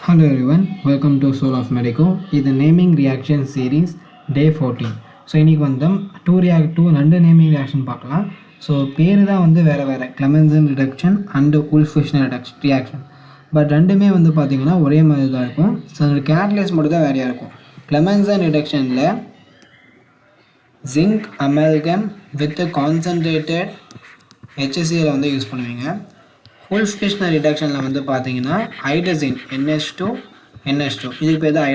Hello everyone, welcome to Soul of Medico. இது naming reaction series டே 14. So இன்றைக்கி வந்து ரெண்டு நேமிங் ரியாக்ஷன் பார்க்கலாம். ஸோ பேர் தான் வந்து வேறு கிளமென்சன் ரிடக்ஷன் அண்டு உல்ஃபிஷ்னர் ரியாக்ஷன். பட் ரெண்டுமே வந்து பார்த்திங்கன்னா ஒரே மாதிரி தான் இருக்கும். ஸோ அதோட கேட்டலிஸ்ட் மட்டும் தான் வேறையாக இருக்கும். கிளமென்சன் ரிடக்ஷனில் zinc amalgam with concentrated HCl வந்து யூஸ் பண்ணுவீங்க. உல்ஃபிஷ்னர் ரிடக்ஷனில் வந்து பார்த்தீங்கன்னா ஹைட்ரஜன் NH2 இதுக்கு பேர் தான்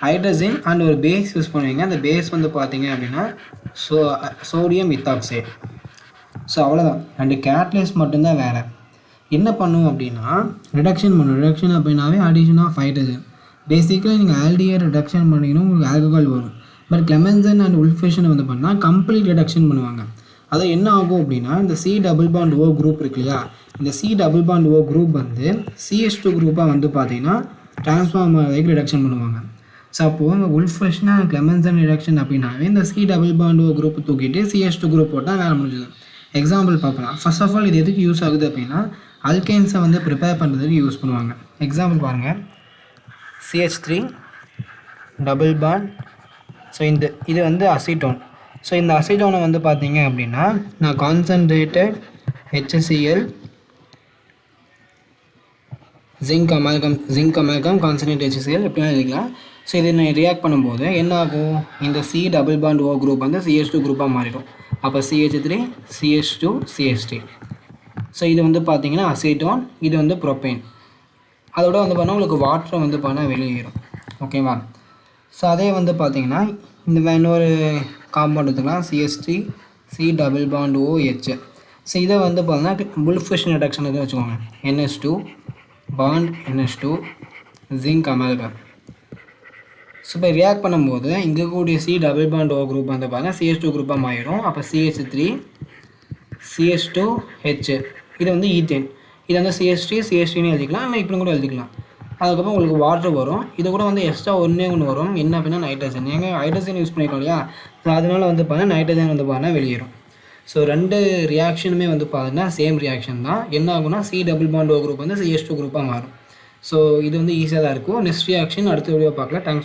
ஹைட்ரஜன் அண்ட் ஒரு பேஸ் யூஸ் பண்ணுவீங்க. அந்த பேஸ் வந்து பார்த்தீங்க அப்படின்னா சோடியம் இத்தாக்சைடு. ஸோ அவ்வளோதான், ரெண்டு கேட்டலிஸ்ட் மட்டும்தான் வேறு. என்ன பண்ணும் அப்படின்னா ரிடக்ஷன் அப்படின்னாவே அடிஷன் ஆஃப் ஹைட்ரஜன். பேசிக்கலி நீங்கள் ஆல்டிஹைட் ரிடக்ஷன் பண்ணிங்கன்னா உங்களுக்கு ஆல்கஹால் வரும். பட் கிளமென்சன் அண்ட் உல்ஃபிஷன் வந்து பண்ணால் கம்ப்ளீட் ரிடக்ஷன் பண்ணுவாங்க. அது என்ன ஆகும் அப்படின்னா இந்த C+O குரூப் இருக்கு இல்லையா, இந்த C+O குரூப் வந்து CH2 குரூப்பாக வந்து பார்த்தீங்கன்னா ட்ரான்ஸ்ஃபார்ம் ஆகிறதுக்கு ரிடக்ஷன் பண்ணுவாங்க. ஸோ அப்போது இந்த உல்ஃபிஷ்னா கிளமென்சன் ரிடக்ஷன் அப்படின்னாவே இந்த C+O குரூப் தூக்கிட்டு CH2 குரூப் போட்டால் வேலை முடிஞ்சது. எக்ஸாம்பிள் பார்க்கலாம். ஃபர்ஸ்ட் ஆஃப் ஆல் இது எதுக்கு யூஸ் ஆகுது அப்படின்னா அல்கைன்ஸை வந்து ப்ரிப்பேர் பண்ணுறதுக்கு யூஸ் பண்ணுவாங்க. எக்ஸாம்பிள் பாருங்கள், CH3 டபுள் பாண்ட். ஸோ இது வந்து அசிட்டோன். ஸோ இந்த அசிட்டோனை வந்து பார்த்தீங்க அப்படின்னா நான் concentrated HCl zinc amalgam concentrate HCl எப்படின்னா எழுதிக்கலாம். ஸோ இதை நான் ரியாக்ட் பண்ணும்போது என்ன ஆகும், இந்த C+O குரூப் வந்து CH2 குரூப்பாக மாறிடும். அப்போ CH3 CH2 CH3. ஸோ இது வந்து பார்த்தீங்கன்னா அசிட்டோன், இது வந்து ப்ரோப்பேன். அதோட வந்து பார்த்தா உங்களுக்கு வாட்டர் வந்து பார்த்தா வெளியேறும். ஓகேவா? ஸோ அதே வந்து பார்த்தீங்கன்னா இந்த இன்னொரு காம்பவுண்ட் எடுத்துக்கலாம், CH3 C+OH. ஸோ இதை வந்து பார்த்தீங்கன்னா உல்ஃபிஷ்னர் ரிடக்ஷன் எதுவும் வச்சுக்கோங்க. NH2 bond NH2 zinc amalgam. So இப்போ ரியாக்ட் பண்ணும்போது இங்கே கூடிய C+O குரூப் வந்து பார்த்தீங்கன்னா CH2 குரூப்பாக மாறிடும். அப்போ CH3 CH2H இது வந்து ஈத்தேன். இது வந்து CH3 எழுதிக்கலாம், இல்லை இப்படி கூட எழுதிக்கலாம். அதுக்கப்புறம் உங்களுக்கு வாட்டர் வரும். இது கூட வந்து எக்ஸ்ட்ரா ஒன்று வரும். என்ன அப்படின்னா நைட்ரஜன். ஏங்க ஹைட்ரஜன் யூஸ் பண்ணியிருக்கோம் இல்லையா, ஸோ அதனால வந்து பார்த்தீங்கன்னா நைட்ரஜன் வந்து பார்த்தீங்கன்னா வெளியேறும். ஸோ ரெண்டு ரியாக்ஷனுமே வந்து பார்த்தீங்கன்னா சேம் ரியாக்ஷன் தான். என்ன ஆகுனா C+O குரூப் வந்து CH2 குரூப்பாக மாறும். ஸோ இது வந்து ஈஸியாக தான் இருக்கும். நெக்ஸ்ட் ரியாக்ஷன் அடுத்த வீடியோ பார்க்கலாம். தேங்க்ஸ்.